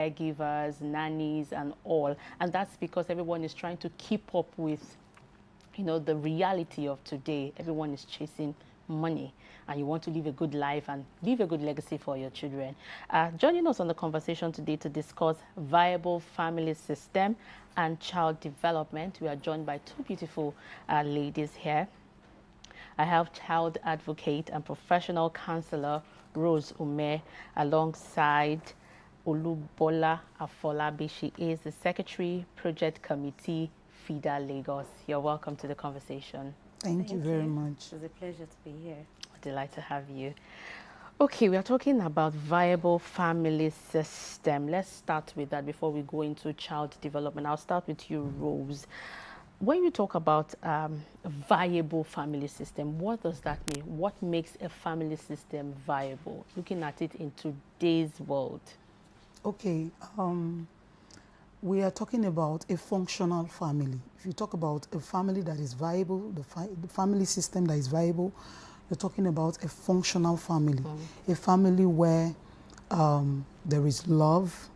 caregivers, nannies, and all. And that's because everyone is trying to keep up with, the reality of today. Everyone is chasing money, and you want to live a good life and leave a good legacy for your children. Joining us on the conversation today to discuss viable family system and child development, we are joined by two beautiful ladies here. I have child advocate and professional counselor Rose Ume alongside Olubola Afolabi. She is the Secretary, Project Committee, FIDA Lagos. You're welcome to the conversation. Thank you very much. It's a pleasure to be here. Delighted to have you. Okay, we are talking about viable family system. Let's start with that before we go into child development. I'll start with you, Rose. When you talk about a viable family system, what does that mean? What makes a family system viable? Looking at it in today's world. Okay, we are talking about a functional family. If you talk about a family that is viable, the family system that is viable, you're talking about a functional family. A family where there is love,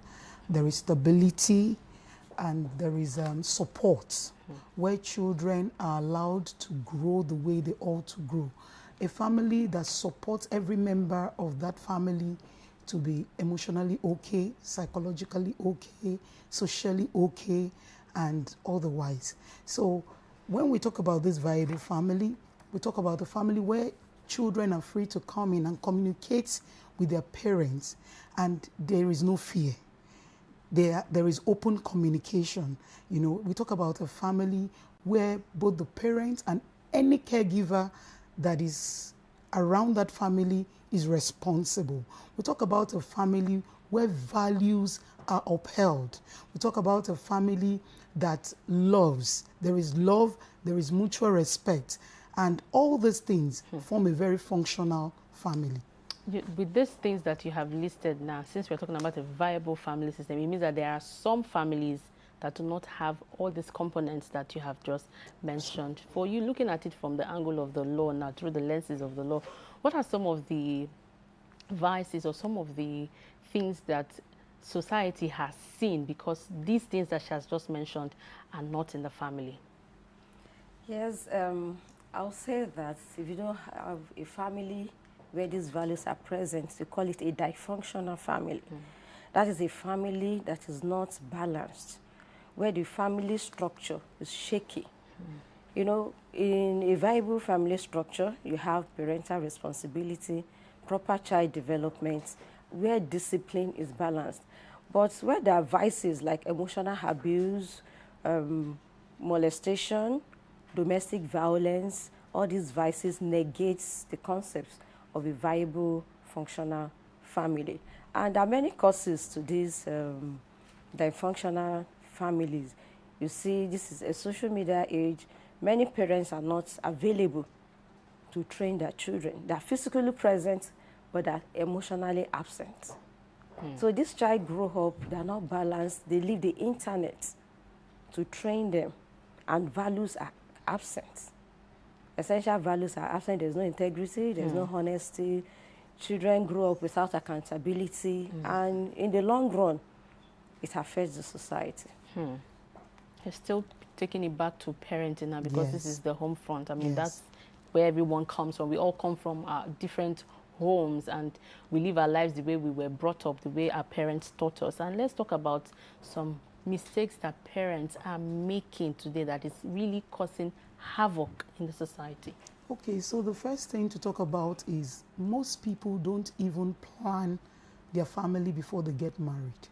there is stability, and there is support, where children are allowed to grow the way they ought to grow. A family that supports every member of that family to be emotionally okay, psychologically okay, socially okay, and otherwise. So when we talk about this viable family, we talk about a family where children are free to come in and communicate with their parents, and there is no fear. There is open communication. We talk about a family where both the parents and any caregiver that is around that family is responsible. We talk about a family where values are upheld. We talk about a family that loves. There is love, there is mutual respect, and all these things form a very functional family. With these things that you have listed now, since we're talking about a viable family system, it means that there are some families that do not have all these components that you have just mentioned. For you, looking at it from the angle of the law now, through the lenses of the law, what are some of the vices or some of the things that society has seen because these things that she has just mentioned are not in the family? Yes, I'll say that if you don't have a family where these values are present, you call it a dysfunctional family. That is a family that is not balanced, where the family structure is shaky. In a viable family structure, you have parental responsibility, proper child development, where discipline is balanced. But where there are vices like emotional abuse, molestation, domestic violence, all these vices negates the concepts of a viable, functional family. And there are many causes to these dysfunctional families. You see, this is a social media age. Many parents are not available to train their children. They are physically present, but are emotionally absent. So this child grow up, they are not balanced. They leave the internet to train them, and values are absent. Essential values are absent. There's no integrity, there's no honesty. Children grow up without accountability, and in the long run, it affects the society. You're still taking it back to parenting now because this is the home front. I mean, Yes. that's where everyone comes from. We all come from different homes, and we live our lives the way we were brought up, the way our parents taught us. And let's talk about some mistakes that parents are making today that is really causing havoc in the society. Okay, so the first thing to talk about is most people don't even plan their family before they get married.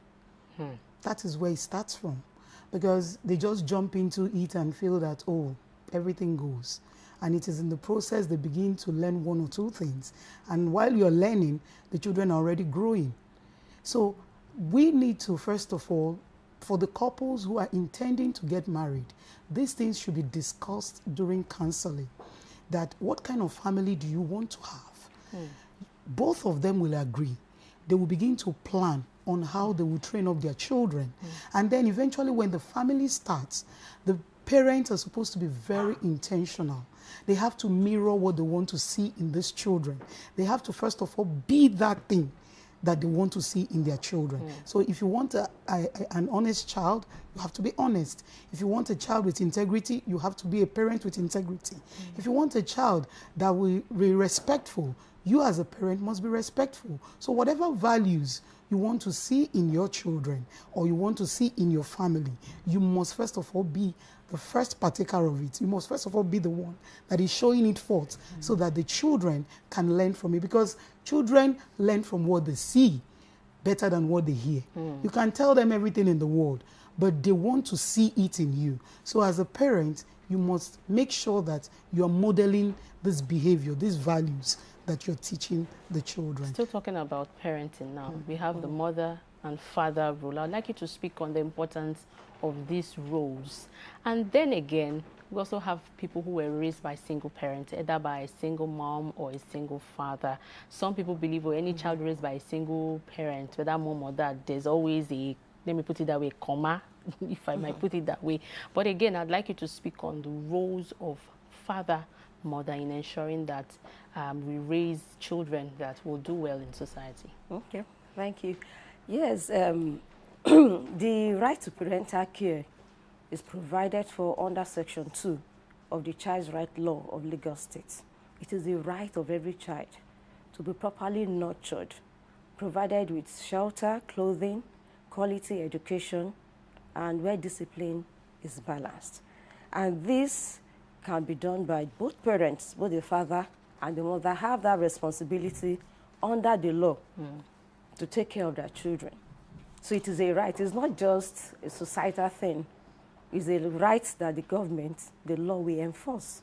That is where it starts from, because they just jump into it and feel that, oh, everything goes. And it is in the process they begin to learn one or two things. And while you're learning, the children are already growing. So we need to, first of all, for the couples who are intending to get married, these things should be discussed during counseling. That what kind of family do you want to have? Both of them will agree. They will begin to plan on how they will train up their children. And then eventually when the family starts, the parents are supposed to be very intentional. They have to mirror what they want to see in these children. They have to, first of all, be that thing that they want to see in their children. So if you want an honest child, you have to be honest. If you want a child with integrity, you have to be a parent with integrity. If you want a child that will be respectful, you as a parent must be respectful. So whatever values you want to see in your children or you want to see in your family, you must first of all be the first partaker of it. You must first of all be the one that is showing it forth so that the children can learn from it, because children learn from what they see better than what they hear. You can tell them everything in the world, but they want to see it in you. So as a parent, you must make sure that you are modeling this behavior, these values that you're teaching the children. Still talking about parenting now. We have the mother and father role. I'd like you to speak on the importance of these roles. And then again, we also have people who were raised by single parents, either by a single mom or a single father. Some people believe, well, any child raised by a single parent, whether mom or dad, there's always a, let me put it that way, comma, if I might put it that way. But again, I'd like you to speak on the roles of father, mother in ensuring that we raise children that will do well in society. Okay, thank you. Yes, the right to parental care is provided for under Section 2 of the Child's Right Law of Lagos State. It is the right of every child to be properly nurtured, provided with shelter, clothing, quality education, and where discipline is balanced. And this can be done by both parents, both the father and the mother have that responsibility under the law to take care of their children. So it is a right. It's not just a societal thing. It's a right that the government, the law, will enforce.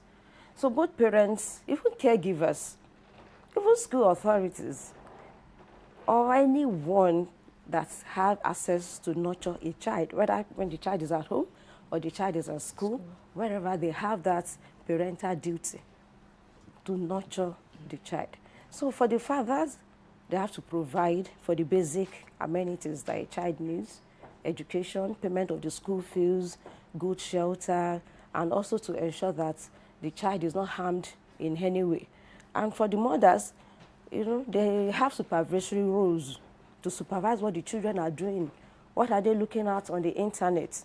So both parents, even caregivers, even school authorities, or anyone that have access to nurture a child, whether when the child is at home or the child is at school, wherever they have that parental duty to nurture the child. So for the fathers, they have to provide for the basic amenities that a child needs, education, payment of the school fees, good shelter, and also to ensure that the child is not harmed in any way. And for the mothers, you know, they have supervisory roles to supervise what the children are doing. What are they looking at on the internet?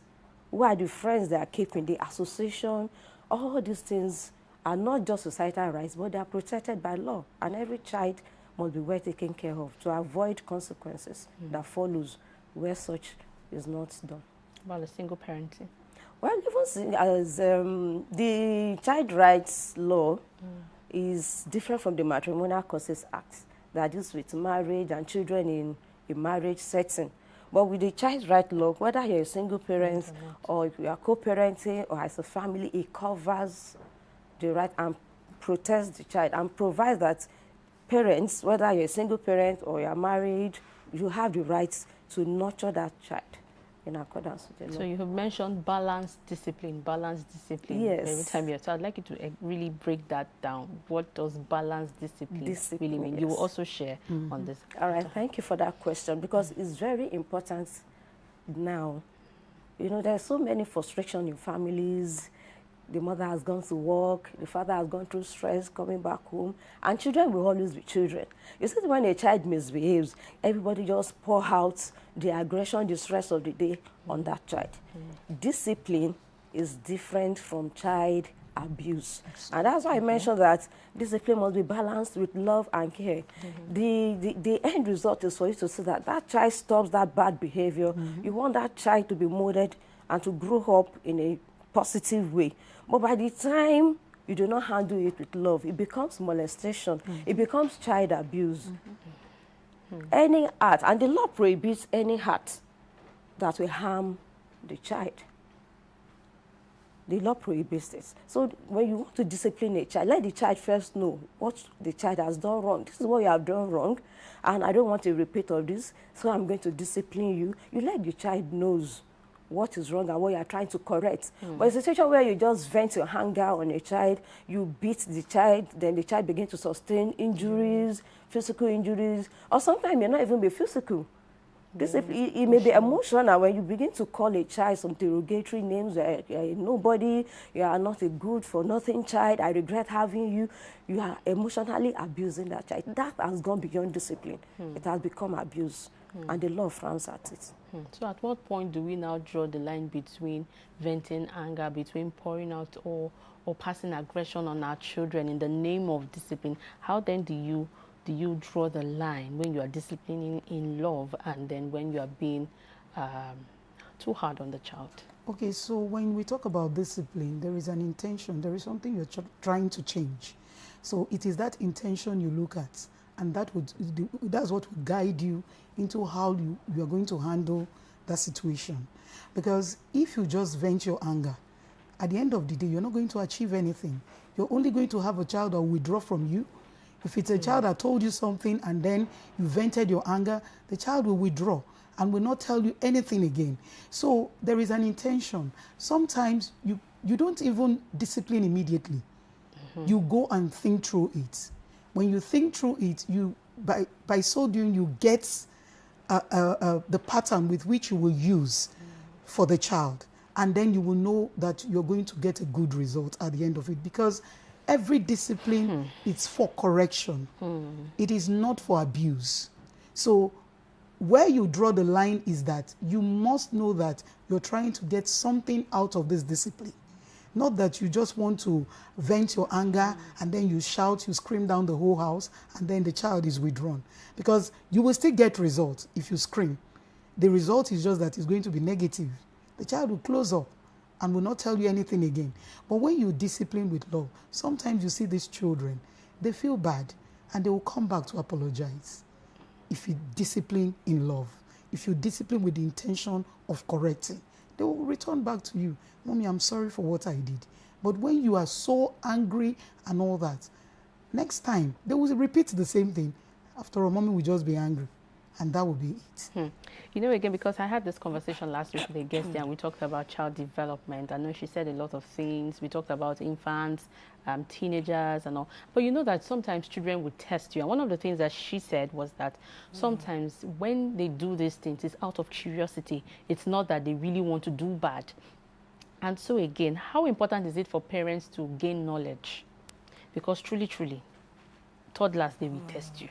Who are the friends they are keeping, the association? All these things are not just societal rights, but they are protected by law. And every child must be well taken care of to avoid consequences that follows where such is not done. About the single parenting? Well, even as the Child Rights Law is different from the Matrimonial Causes Act that deals with marriage and children in a marriage setting. But with the Child Rights Law, whether you're a single parent or if you are co-parenting or as a family, it covers the right and protects the child and provides that parents, whether you're a single parent or you're married, you have the rights to nurture that child in accordance with the law. So you have mentioned balanced discipline. Yes. Every time you're, so I'd like you to really break that down. What does balanced discipline really mean? Yes. You will also share on this. All right, thank you for that question, because it's very important now. You know, there's so many frustration in families. The mother has gone to work, the father has gone through stress coming back home, and children will always be children. You see, when a child misbehaves, everybody just pour out the aggression, the stress of the day on that child. Discipline is different from child abuse. And that's why I mentioned that discipline must be balanced with love and care. The end result is for you to see that that child stops that bad behavior. You want that child to be molded and to grow up in a positive way. But by the time you do not handle it with love, it becomes molestation. It becomes child abuse. Any act, and the law prohibits any act that will harm the child. The law prohibits this. So when you want to discipline a child, let the child first know what the child has done wrong. This is what you have done wrong, and I don't want a repeat of this, so I'm going to discipline you. You let the child knows what is wrong and what you are trying to correct. But it's a situation where you just vent your anger on a child, you beat the child, then the child begins to sustain injuries, physical injuries, or sometimes it may not even be physical. It may be emotional when you begin to call a child some derogatory names. Nobody, you are not a good for nothing child. I regret having you. You are emotionally abusing that child. That has gone beyond discipline. It has become abuse, and the law frowns at it. So at what point do we now draw the line between venting anger, between pouring out or passing aggression on our children in the name of discipline? How then do you draw the line when you are disciplining in love and then when you are being too hard on the child? Okay, so when we talk about discipline, there is an intention. There is something you're trying to change. So it is that intention you look at, and that's what will guide you into how you are going to handle that situation. Because if you just vent your anger, at the end of the day, you're not going to achieve anything. You're only going to have a child that will withdraw from you. If it's a child that told you something and then you vented your anger, the child will withdraw and will not tell you anything again. So there is an intention. Sometimes you don't even discipline immediately. You go and think through it. When you think through it, by so doing, you get the pattern with which you will use for the child. And then you will know that you're going to get a good result at the end of it. Because every discipline is for correction. It is not for abuse. So where you draw the line is that you must know that you're trying to get something out of this discipline. Not that you just want to vent your anger and then you shout, you scream down the whole house, and then the child is withdrawn. Because you will still get results if you scream. The result is just that it's going to be negative. The child will close up and will not tell you anything again. But when you discipline with love, sometimes you see these children, they feel bad and they will come back to apologize. If you discipline in love, if you discipline with the intention of correcting, they will return back to you. Mommy, I'm sorry for what I did. But when you are so angry and all that, next time they will repeat the same thing. After all, Mommy will just be angry. And that will be it. You know, again, because I had this conversation last week with a guest and we talked about child development. I know she said a lot of things. We talked about infants, teenagers and all. But you know that sometimes children would test you. And one of the things that she said was that sometimes when they do these things, it's out of curiosity. It's not that they really want to do bad. And so again, how important is it for parents to gain knowledge? Because truly, toddlers, they will test you.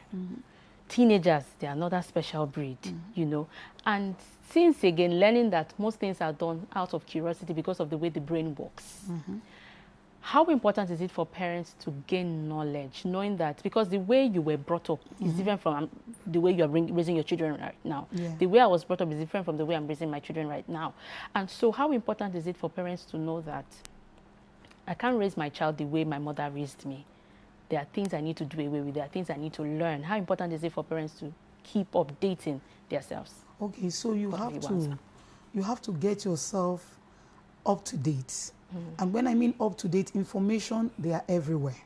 Teenagers, they're another special breed, you know. And since, again, learning that most things are done out of curiosity because of the way the brain works, how important is it for parents to gain knowledge, knowing that, because the way you were brought up is different from the way you're raising your children right now. The way I was brought up is different from the way I'm raising my children right now. And so how important is it for parents to know that I can't raise my child the way my mother raised me? There are things I need to do away with. There are things I need to learn. How important is it for parents to keep updating themselves? Okay, so you have to get yourself up to date. And when I mean up to date, information, they are everywhere.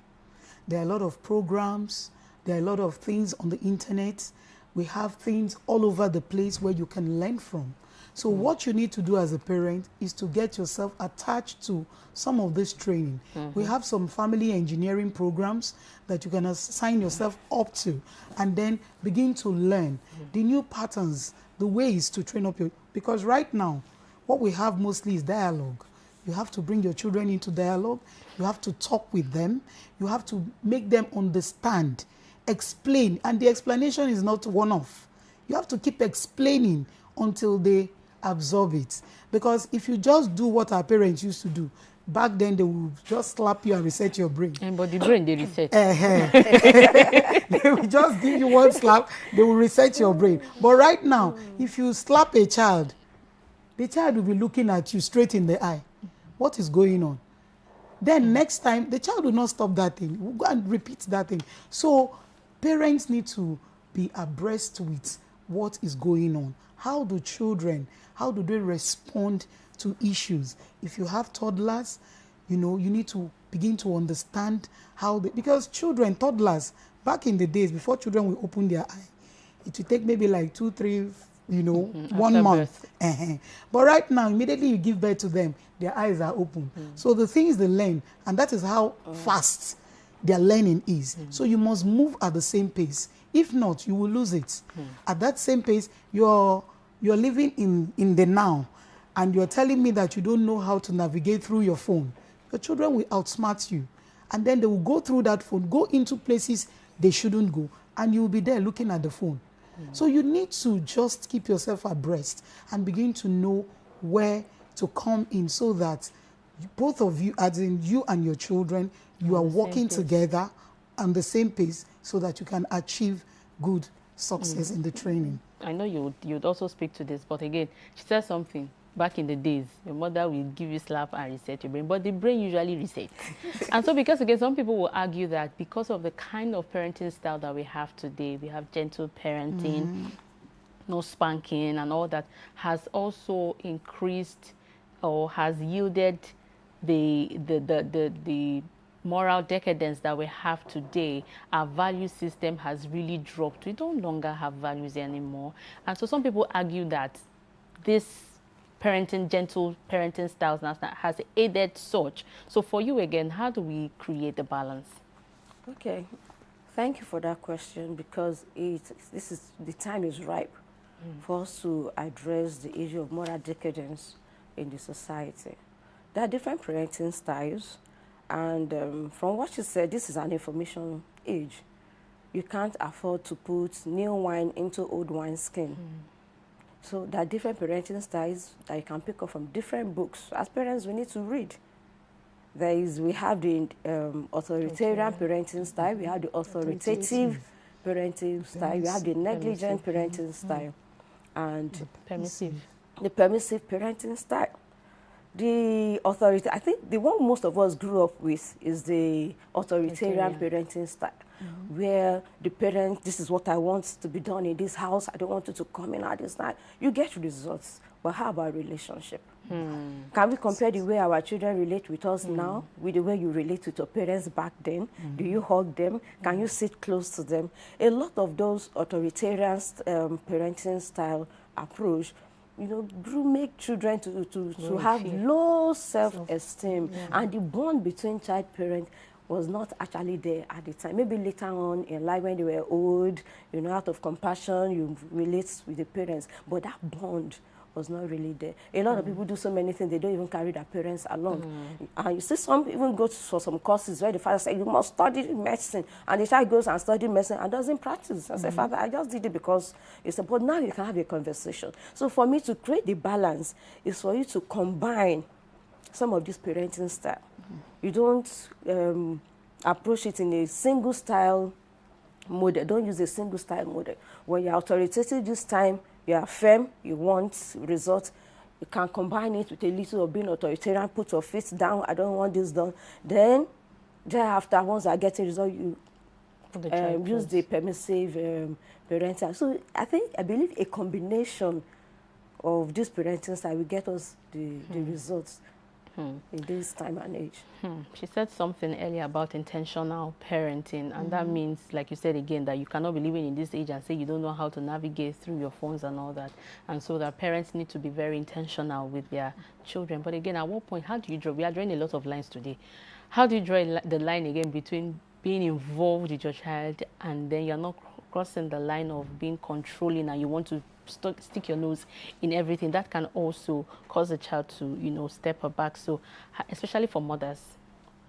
There are a lot of programs. There are a lot of things on the internet. We have things all over the place where you can learn from. So what you need to do as a parent is to get yourself attached to some of this training. We have some family engineering programs that you can sign yourself up to and then begin to learn the new patterns, the ways to train up your... Because right now, what we have mostly is dialogue. You have to bring your children into dialogue. You have to talk with them. You have to make them understand, explain. And the explanation is not one-off. You have to keep explaining until they absorb it. Because if you just do what our parents used to do, back then they would just slap you and reset your brain. But the brain, they reset. They will just give you one slap, they will reset your brain. But right now, if you slap a child, the child will be looking at you straight in the eye. What is going on? Then next time, the child will not stop that thing. We'll go and repeat that thing. So parents need to be abreast with what is going on. How do they respond to issues? If you have toddlers, you know, you need to begin to understand how they... Because children, toddlers, back in the days, before children will open their eye, it will take maybe like 2, 3, 1 month. But right now, immediately you give birth to them, their eyes are open. So the things they learn, and that is how fast their learning is. So you must move at the same pace. If not, you will lose it. At that same pace, you're living in the now, and you're telling me that you don't know how to navigate through your phone. Your children will outsmart you, and then they will go through that phone, go into places they shouldn't go, and you will be there looking at the phone. So you need to just keep yourself abreast and begin to know where to come in, so that both of you, as in you and your children, you are working together on the same pace, so that you can achieve good success in the training. I know you'd also speak to this, but again, she said something. Back in the days, your mother will give you slap and reset your brain, but the brain usually resets. And so because, again, some people will argue that because of the kind of parenting style that we have today, we have gentle parenting, no spanking and all that, has also increased or has yielded the moral decadence that we have today. Our value system has really dropped. We don't longer have values anymore. And so some people argue that this gentle parenting styles now has aided such. So for you, again, how do we create the balance? Okay, thank you for that question, because the time is ripe for us to address the issue of moral decadence in the society. There are different parenting styles, and from what you said, this is an information age. You can't afford to put new wine into old wineskin. So there are different parenting styles that you can pick up from different books. As parents, we need to read. We have the authoritarian parenting style, we have the authoritative parenting style, we have the negligent parenting style, and the permissive parenting style. The authority, I think the one most of us grew up with is the authoritarian parenting style, where the parent, this is what I want to be done in this house, I don't want you to come in at this night. You get results, but how about relationship? Can we compare the way our children relate with us now with the way you relate with your parents back then? Do you hug them? Can you sit close to them? A lot of those authoritarian parenting style approach, make children to have low self-esteem, and the bond between child-parent was not actually there at the time. Maybe later on in life when they were old, out of compassion, you relate with the parents, but that bond was not really there. A lot of people do so many things, they don't even carry their parents along. And you see some even go for some courses where the father says, you must study medicine, and the child goes and studies medicine and doesn't practice. I say, Father, I just did it because it's but now you can have a conversation. So for me to create the balance is for you to combine some of this parenting style. You don't approach it in a single style model. Don't use a single style model. When you're authoritative this time, you are firm, you want results, you can combine it with a little of being authoritarian, put your feet down, I don't want this done. Then, thereafter, once I get a result, you use the permissive parenting. So I believe a combination of this parenting style will get us the results in this time and age. She said something earlier about intentional parenting, and that means, like you said again, that you cannot be living in this age and say you don't know how to navigate through your phones and all that. And so that parents need to be very intentional with their children. But again, at what point, how do you draw? We are drawing a lot of lines today. How do you draw the line again between being involved with your child and then you're not crossing the line of being controlling and you want to stick your nose in everything? That can also cause a child to, step back. So, especially for mothers,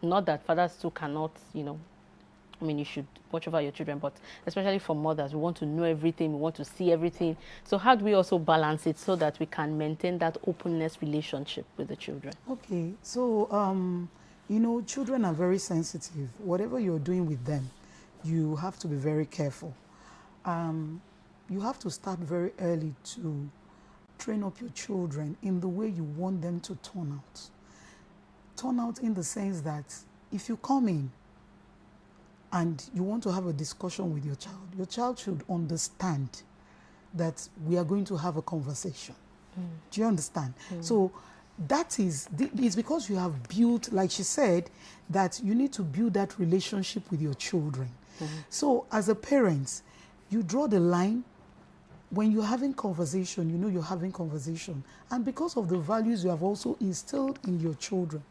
not that fathers too cannot, you should watch over your children, but especially for mothers, we want to know everything, we want to see everything. So how do we also balance it so that we can maintain that openness relationship with the children? Okay, so, children are very sensitive. Whatever you're doing with them, you have to be very careful. You have to start very early to train up your children in the way you want them to turn out. Turn out in the sense that if you come in and you want to have a discussion with your child should understand that we are going to have a conversation. Do you understand? So that is, it's because you have built, like she said, that you need to build that relationship with your children. So as a parent, you draw the line. When you're having conversation, you're having conversation. And because of the values you have also instilled in your children,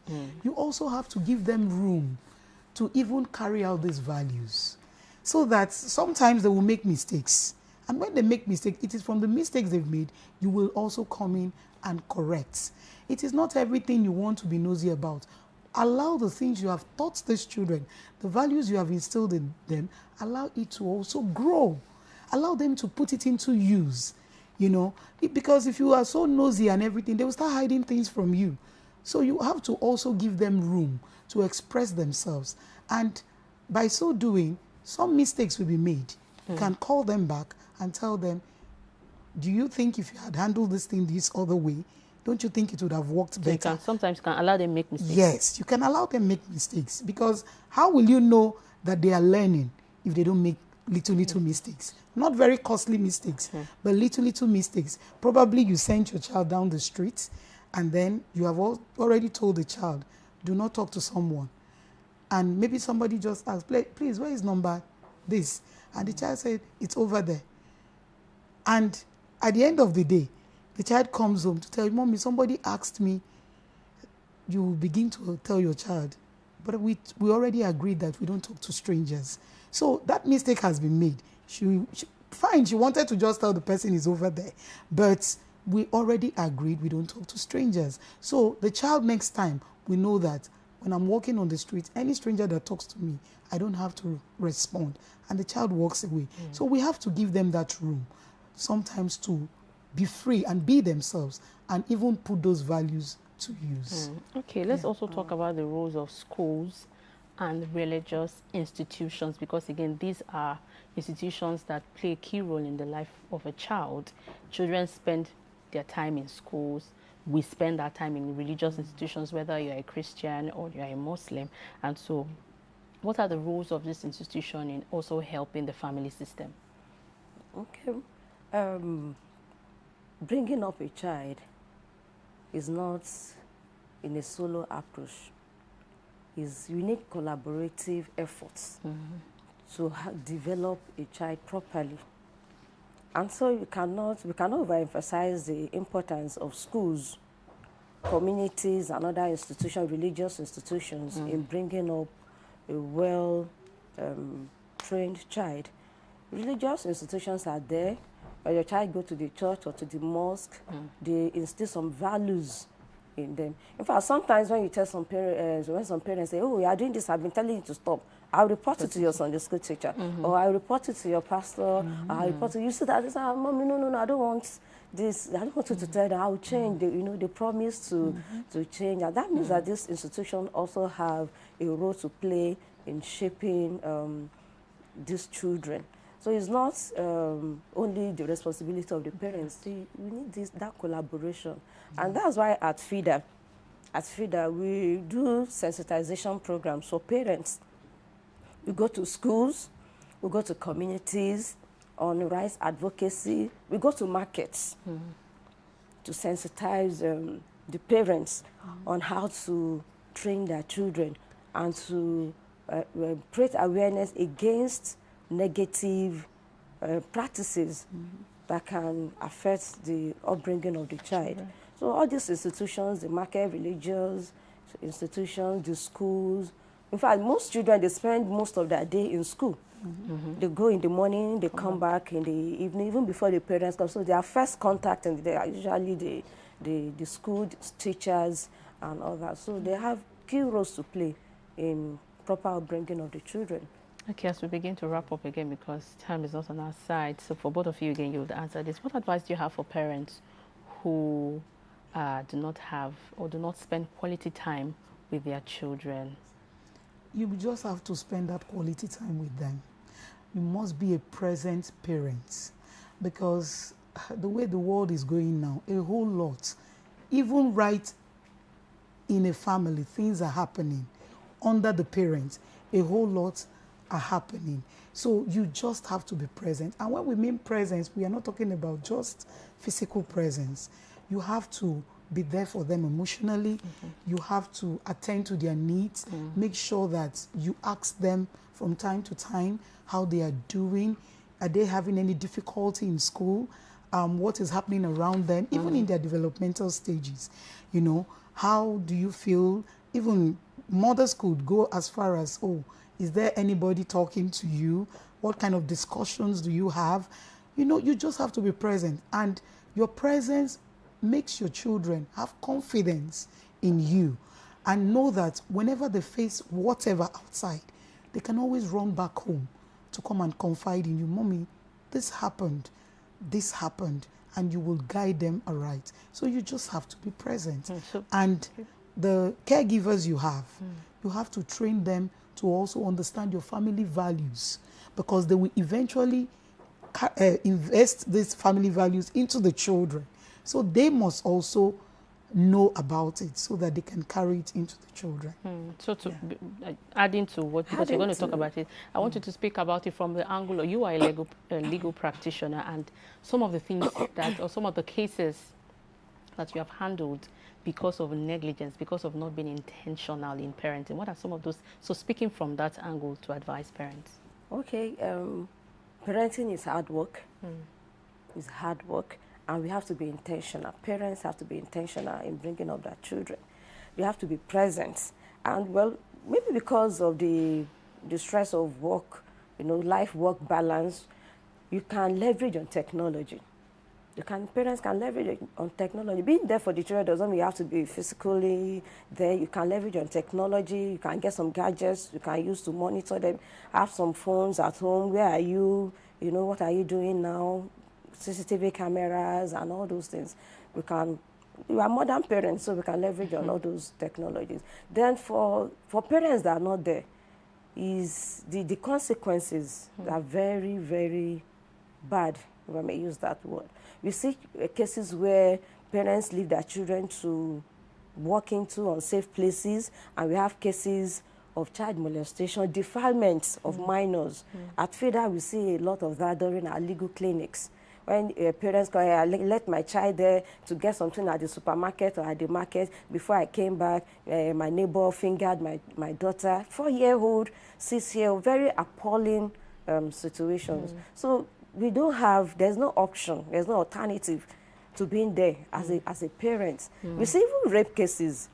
you also have to give them room to even carry out these values. So that sometimes they will make mistakes. And when they make mistakes, it is from the mistakes they've made, you will also come in and correct. It is not everything you want to be nosy about. Allow the things you have taught these children, the values you have instilled in them, allow it to also grow. Allow them to put it into use, you know. Because if you are so nosy and everything, they will start hiding things from you. So you have to also give them room to express themselves. And by so doing, some mistakes will be made. You can call them back and tell them, do you think if you had handled this thing this other way, don't you think it would have worked better? Sometimes you can allow them make mistakes. Yes, you can allow them make mistakes, because how will you know that they are learning if they don't make little mistakes? Not very costly mistakes, but little mistakes. Probably you sent your child down the street and then you have already told the child, do not talk to someone. And maybe somebody just asked, please, where is number this? And the child said, it's over there. And at the end of the day, the child comes home to tell you, Mommy, somebody asked me. You will begin to tell your child, but we already agreed that we don't talk to strangers. So that mistake has been made. Fine, she wanted to just tell the person is over there, but we already agreed we don't talk to strangers. So the child next time will know that when I'm walking on the street, any stranger that talks to me, I don't have to respond. And the child walks away. So we have to give them that room sometimes to be free and be themselves and even put those values to use. Okay, let's also talk about the roles of schools and religious institutions, because again, these are institutions that play a key role in the life of a child. Children spend their time in schools. We spend our time in religious institutions, whether you're a Christian or you're a Muslim. And so what are the roles of this institution in also helping the family system? Okay. Bringing up a child is not in a solo approach. You need collaborative efforts to develop a child properly. And so we cannot overemphasize the importance of schools, communities, and other institutions, religious institutions, in bringing up a well-trained child. Religious institutions are there. When your child go to the church or to the mosque, they instill some values in them. In fact, sometimes when you tell some parents, when some parents say, oh, you are doing this, I've been telling you to stop, I'll report it to your Sunday school teacher, or I'll report it to your pastor, I'll report it. You see that, Mommy, no, I don't want this, I don't want you to tell them, I'll change. They promise to change. And that means that this institution also have a role to play in shaping these children. So it's not only the responsibility of the parents. See, we need that collaboration. And that's why at FIDA, we do sensitization programs for parents. We go to schools, we go to communities on rights advocacy, we go to markets to sensitize the parents on how to train their children and to create awareness against negative practices that can affect the upbringing of the child. So all these institutions, the market, religious institutions, the schools, in fact, most children, they spend most of their day in school. They go in the morning, they come back in the evening, even before the parents come. So their first contact, and they are usually the school teachers and all that. So they have key roles to play in proper upbringing of the children. Okay, as we begin to wrap up again, because time is not on our side, so for both of you again, you would answer this. What advice do you have for parents who do not have or do not spend quality time with their children? You just have to spend that quality time with them. You must be a present parent, because the way the world is going now, a whole lot, even right in a family, things are happening under the parents, a whole lot are happening. So you just have to be present. And when we mean presence, we are not talking about just physical presence. You have to be there for them emotionally. You have to attend to their needs. Make sure that you ask them from time to time how they are doing. Are they having any difficulty in school? What is happening around them, even in their developmental stages? You know, how do you feel? Even mothers could go as far as, oh, is there anybody talking to you? What kind of discussions do you have? You know, you just have to be present. And your presence makes your children have confidence in you and know that whenever they face whatever outside, they can always run back home to come and confide in you. Mommy, this happened, and you will guide them aright. So you just have to be present. And the caregivers you have to train them to also understand your family values, because they will eventually invest these family values into the children. So they must also know about it so that they can carry it into the children. So to adding to what, because you're going to talk about it, I want you to speak about it from the angle of, you are a legal practitioner, and some of the things that, or some of the cases that you have handled because of negligence, because of not being intentional in parenting. What are some of those? So speaking from that angle to advise parents. Okay, parenting is hard work. It's hard work, and we have to be intentional. Parents have to be intentional in bringing up their children. You have to be present. And well, maybe because of the stress of work, you know, life-work balance, you can leverage on technology. Parents can leverage on technology. Being there for the children doesn't mean you have to be physically there. You can leverage on technology. You can get some gadgets you can use to monitor them. Have some phones at home. Where are you? You know, what are you doing now? CCTV cameras and all those things. We are modern parents, so we can leverage on all those technologies. Then for parents that are not there, is the consequences are very, very bad, if I may use that word. We see cases where parents leave their children to walk into unsafe places, and we have cases of child molestation, defilements of minors. At FIDA, we see a lot of that during our legal clinics. When parents go, I let my child there to get something at the supermarket or at the market. Before I came back, my neighbor fingered my daughter, 4-year-old, 6-year-old, very appalling situations. So we don't have, there's no option, there's no alternative to being there as a parent. We see even rape cases,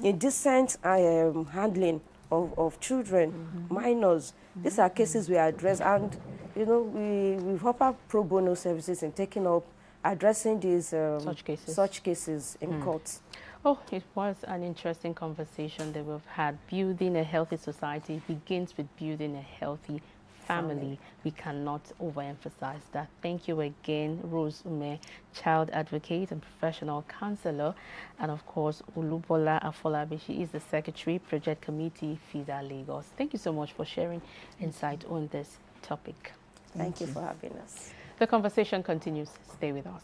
indecent handling of children, minors. These are cases we address, and you know, we've offered pro bono services in taking up, addressing these such cases in courts. Oh, it was an interesting conversation that we've had. Building a healthy society begins with building a healthy family. We cannot overemphasize that. Thank you again, Rose Ume, child advocate and professional counselor, and of course, Ulubola Afolabi. She is the Secretary, Project Committee, FIDA Lagos. Thank you so much for sharing insight on this topic. Thank you for having us. The conversation continues. Stay with us.